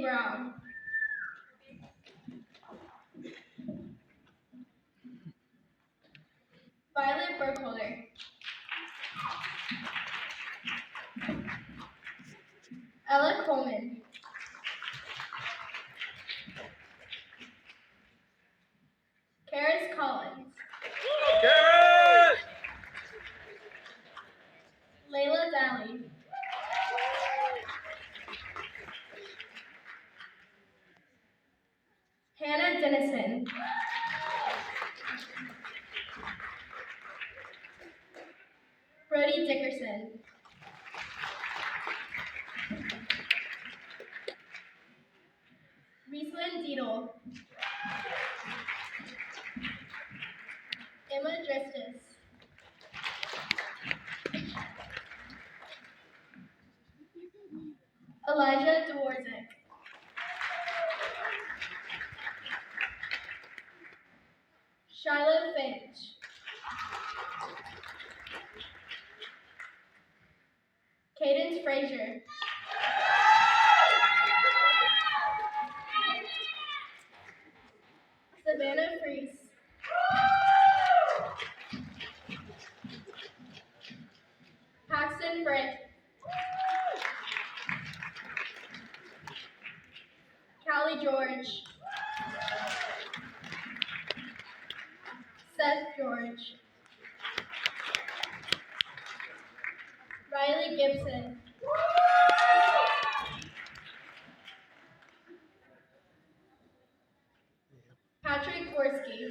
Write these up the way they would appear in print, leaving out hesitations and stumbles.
Brown. Violet Burkholder. Ella Coleman. Karis Collins. Garrett! Layla Daly. Hannah Dennison. Brody Dickerson. Rieslyn Deedle. Emma Dristis. Elijah Dworzak. Shiloh Finch. Cadence Frazier. Savannah Freese. Paxton Frick. Callie George. Seth George. Riley Gibson. Patrick Gorski.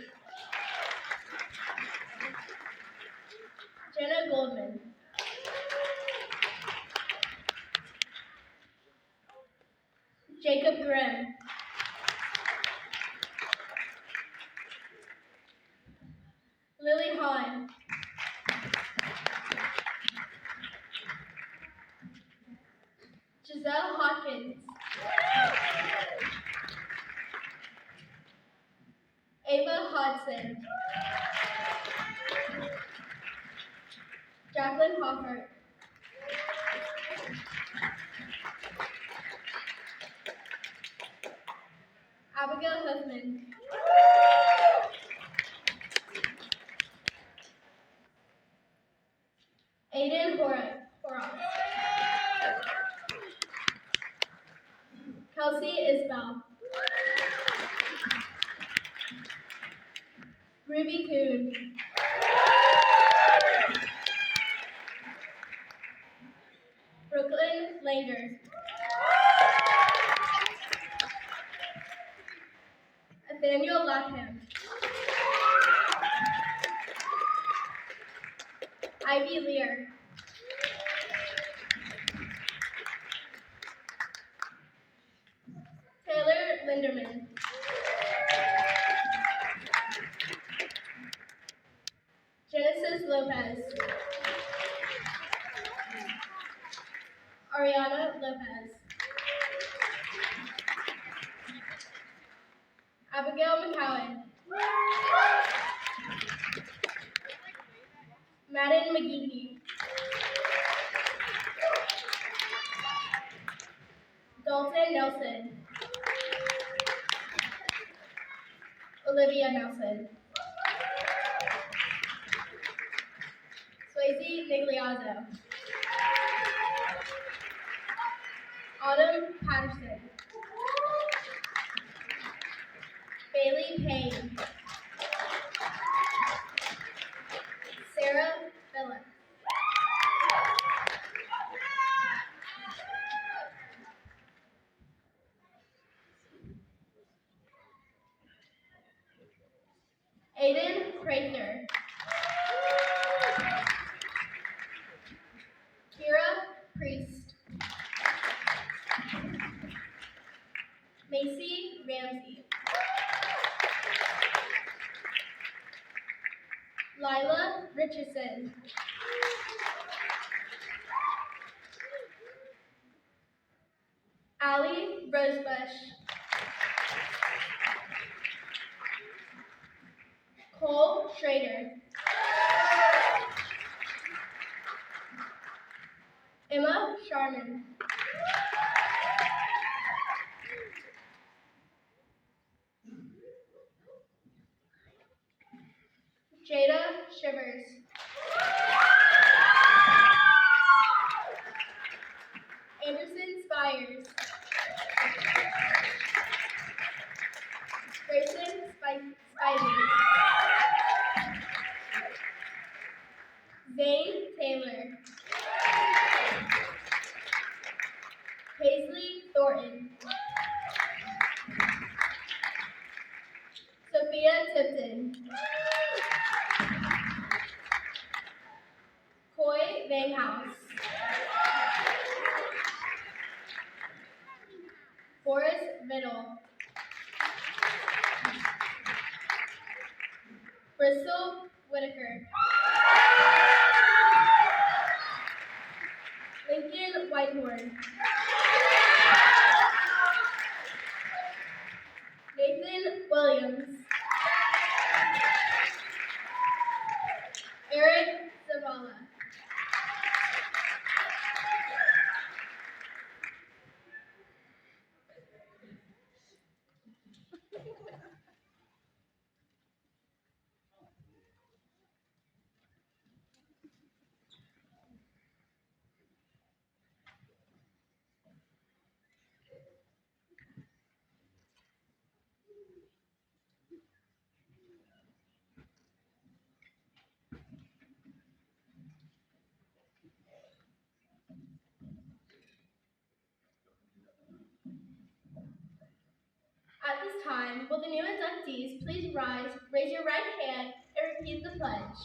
Jenna Goldman. Jacob Grimm. Lily Hahn. Giselle Hawkins. Ava Hodson. Jacqueline Hoffert. Abigail Huffman. Aiden Horos. Kelsey Isbell. Ruby Kuhn. Brooklyn Langer. Nathaniel Lapham. Ivy Lear. Taylor Linderman. Genesis Lopez. Ariana Lopez. Abigail McCowan. Madden McGeehee. Dalton Nelson. Olivia Nelson. Swayze Migliazzo. Autumn Patterson. Bailey Payne. Sarah Phillips. Aiden Prather. Kira Priest. Macy Ramsey. Lila Richardson. Allie Rosebush. Cole Schrader. Emma Sharman. Jada Shivers. Anderson Spires. Grayson Spivey. Zane Taylor. Paisley Thornton. Sophia Tipton. Coy Vanghouse. Forrest Biddle. Bristol Whitaker. Lincoln Whitehorn. Nathan Williams. Eric Zavala. At this time, will the new inductees please rise, raise your right hand, and repeat the pledge.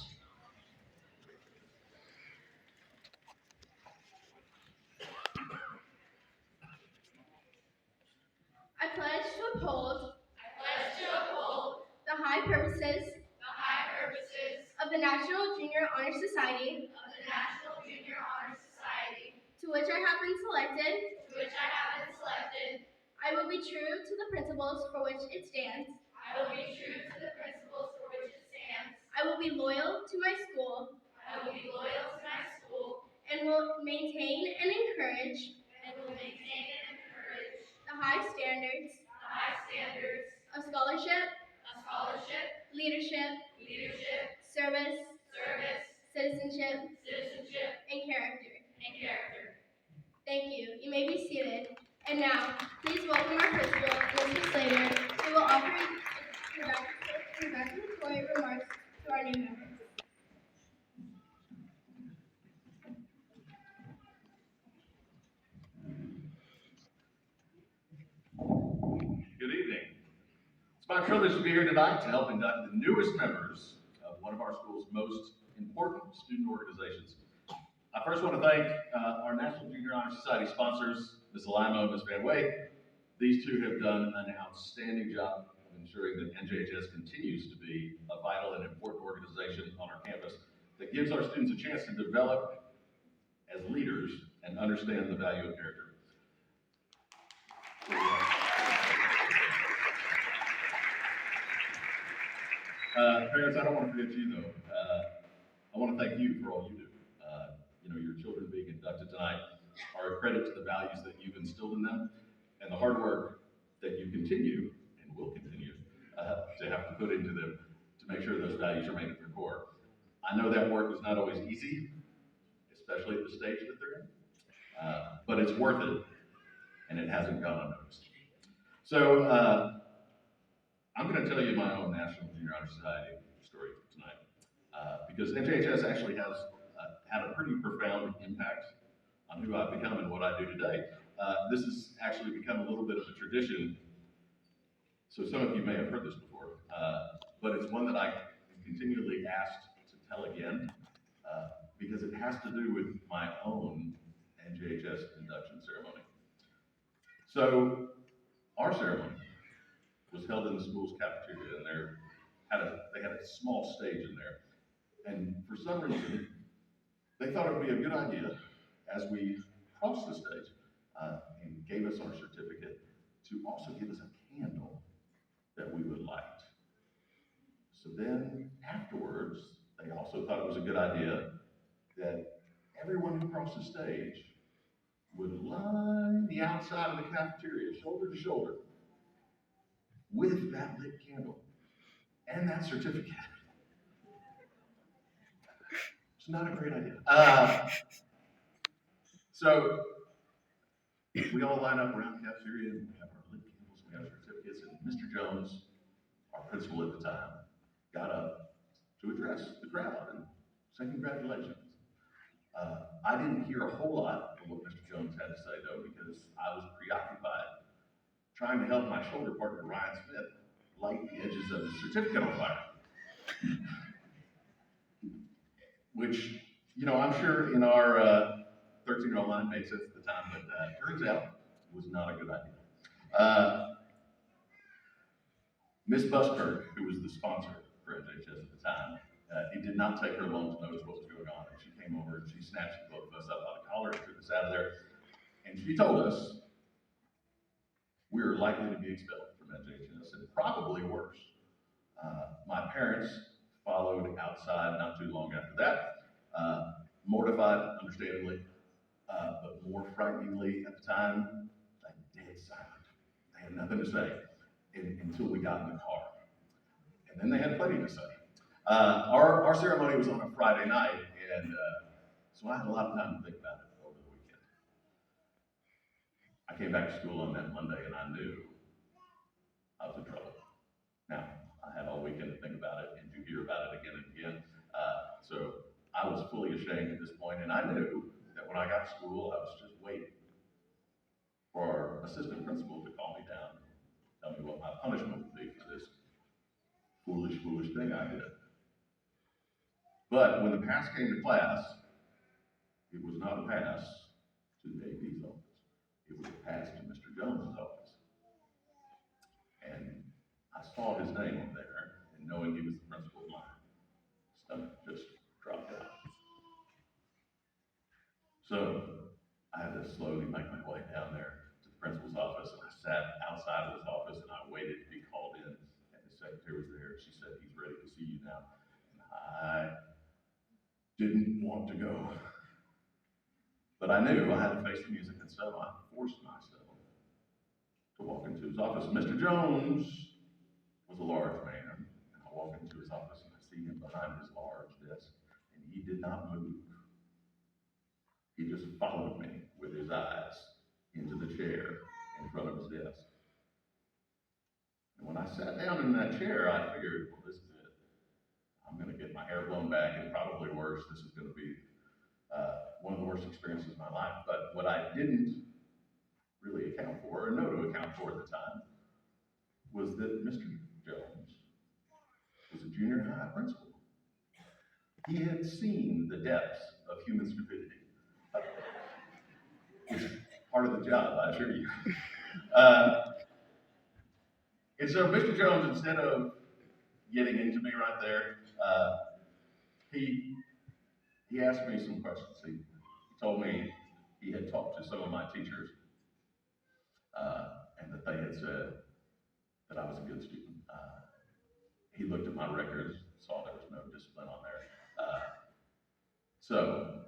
I pledge to uphold the high purposes of the National Junior Honor Society, to which I have been selected. I will be true to the principles for which it stands. I will be loyal to my school and will maintain and encourage the high standards of scholarship, leadership, service, citizenship, and character. Thank you. You may be seated. And now, please welcome our principal, Mr. Slater, who will offer congratulatory remarks to our new members. Good evening. It's my privilege to be here tonight to help induct the newest members of one of our school's most important student organizations. I first want to thank our National Junior Honor Society sponsors, Ms. Alamo and Ms. Van Wake. These two have done an outstanding job of ensuring that NJHS continues to be a vital and important organization on our campus that gives our students a chance to develop as leaders and understand the value of character. Parents, I don't want to forget you though. I want to thank you for all you do. Your children being inducted tonight are a credit to the values that you've instilled in them and the hard work that you continue and will continue to have to put into them to make sure those values remain at their core. I know that work is not always easy, especially at the stage that they're in, but it's worth it, and it hasn't gone unnoticed. So I'm going to tell you my own National Junior Honor Society story tonight, because NJHS actually has had a pretty profound impact on who I've become and what I do today. This has actually become a little bit of a tradition, so some of you may have heard this before, but it's one that I am continually asked to tell again, because it has to do with my own NJHS induction ceremony. So our ceremony was held in the school's cafeteria, and they had a small stage in there. And for some reason, they thought it would be a good idea as we crossed the stage and gave us our certificate to also give us a candle that we would light. So then afterwards, they also thought it was a good idea that everyone who crossed the stage would line the outside of the cafeteria, shoulder to shoulder, with that lit candle and that certificate. It's not a great idea. So we all line up around the cafeteria and we have our lit candles, we have our certificates, and Mr. Jones, our principal at the time, got up to address the crowd and say congratulations. I didn't hear a whole lot of what Mr. Jones had to say though, because I was preoccupied trying to help my shoulder partner Ryan Smith light the edges of his certificate on fire. Which, I'm sure in our 13-year-old mind made sense at the time, but turns out was not a good idea. Miss Buskirk, who was the sponsor for NHS at the time, it did not take her long to notice what was going on. And she came over and she snatched both of us up by the collar and took us out of there. And she told us we were likely to be expelled from NHS and probably worse. My parents followed outside not too long after that, mortified, understandably, but more frighteningly at the time, like dead silent. They had nothing to say until we got in the car. And then they had plenty to say. Our ceremony was on a Friday night, and so I had a lot of time to think about it over the weekend. I came back to school on that Monday, and I knew I was in trouble. Now, I had all weekend to think about it and to hear about it again and again. So I was fully ashamed at this point, and I knew that when I got to school, I was just waiting for our assistant principal to call me down and tell me what my punishment would be for this foolish thing I did. But when the pass came to class, it was not a pass to the AP's office. It was a pass to Mr. Jones's office. And I saw his name on there, and knowing he was the principal, my stomach just dropped out. So I had to slowly make my way down there to the principal's office, and I sat outside of his office and I waited to be called in. And the secretary was there. She said, "He's ready to see you now." And I didn't want to go. But I knew I had to face the music, and so I forced myself to walk into his office. Mr. Jones was a large man, and I walk into his office and I see him behind his large desk, and he did not move. He just followed me with his eyes into the chair in front of his desk. And when I sat down in that chair, I figured, well, this is it. I'm going to get my hair blown back, and probably worse, this is going to be one of the worst experiences of my life. But what I didn't really account for, or know to account for at the time, was that Mr. Jones was a junior high principal. He had seen the depths of human stupidity. It's part of the job, I assure you. And so Mr. Jones, instead of getting into me right there, he asked me some questions. He told me he had talked to some of my teachers, and that they had said that I was a good student. He looked at my records, saw there was no discipline on there. So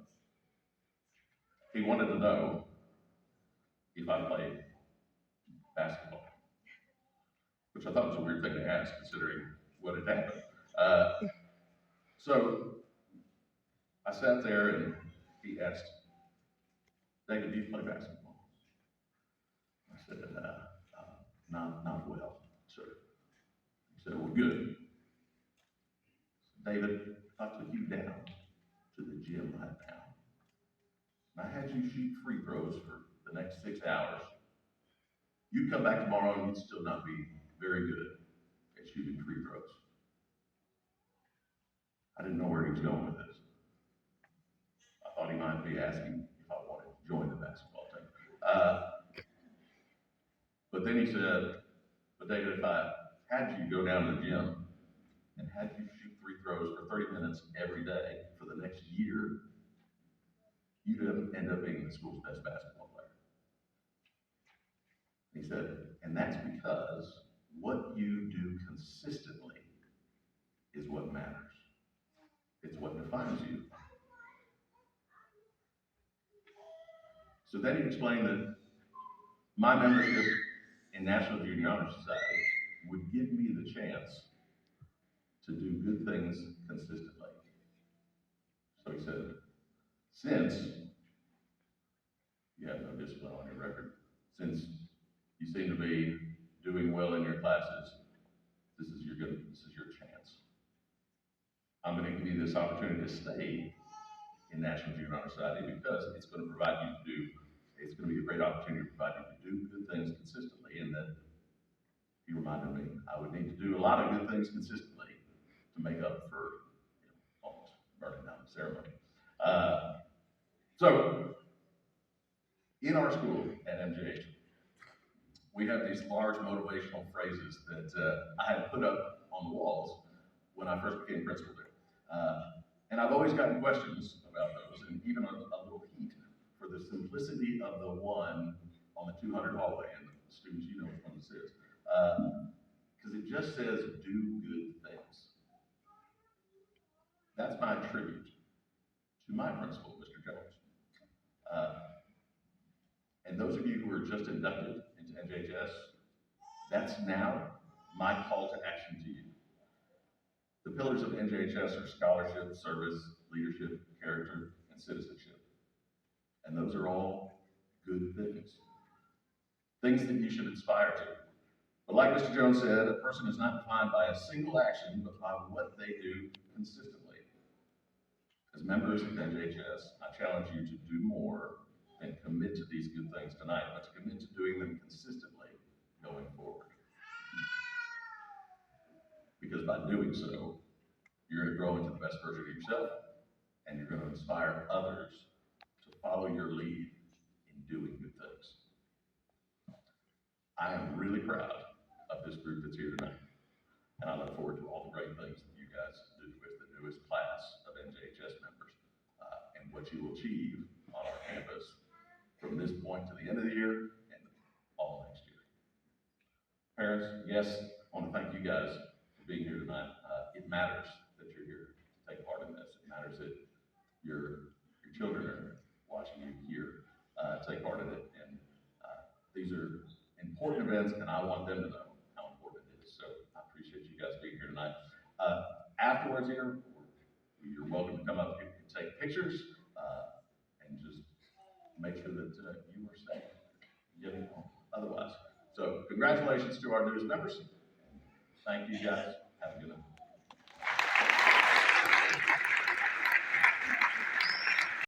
he wanted to know if I played basketball, which I thought was a weird thing to ask considering what had happened. So I sat there and he asked, "David, do you play basketball?" I said, not well, sir." He said, "Well, good. David, if I took you down to the gym right now, and I had you shoot free throws for the next 6 hours, you'd come back tomorrow and you'd still not be very good at shooting free throws." I didn't know where he was going with this. I thought he might be asking if I wanted to join the basketball team. But then he said, "But David, if I had you go down to the gym and had you shoot free throws for 30 minutes every day for the next year, you'd end up being the school's best basketball player." He said, "And that's because what you do consistently is what matters. It's what defines you." So then he explained that my membership in National Junior Honor Society would give me the chance to do good things consistently. So he said, since you have no discipline on your record, since you seem to be doing well in your classes, this is your chance. I'm going to give you this opportunity to stay in National Junior Honor Society because it's going to provide you to do, it's going to be a great opportunity to provide you to do good things consistently. And that he reminded me I would need to do a lot of good things consistently to make up for, almost burning down the ceremony. So in our school at MJH, we have these large motivational phrases that I had put up on the walls when I first became principal there. And I've always gotten questions about those, and even a little heat for the simplicity of the one on the 200 hallway. And the students, you know which one this is. Because it just says, do good things. That's my tribute to my principal, Mr. Jones. And those of you who are just inducted into NJHS, that's now my call to action to you. The pillars of NJHS are scholarship, service, leadership, character, and citizenship. And those are all good things. Things that you should aspire to. But like Mr. Jones said, a person is not defined by a single action, but by what they do consistently. As members of NJHS, I challenge you to do more than commit to these good things tonight, but to commit to doing them consistently going forward. Because by doing so, you're going to grow into the best version of yourself, and you're going to inspire others to follow your lead in doing good things. I am really proud of this group that's here tonight, and I look forward to all the great things that you guys do with the newest class of NJHS members, and what you will achieve on our campus from this point to the end of the year and all next year. Parents, yes, I want to thank you guys for being here tonight. It matters that you're here to take part in this. It matters that your children are watching you here take part in it. And these are important events, and I want them to know how important it is. So I appreciate you guys being here tonight. Afterwards here, you're welcome to come up and take pictures and just make sure that you are safe. Otherwise. So congratulations to our newest members. Thank you guys. Have a good night.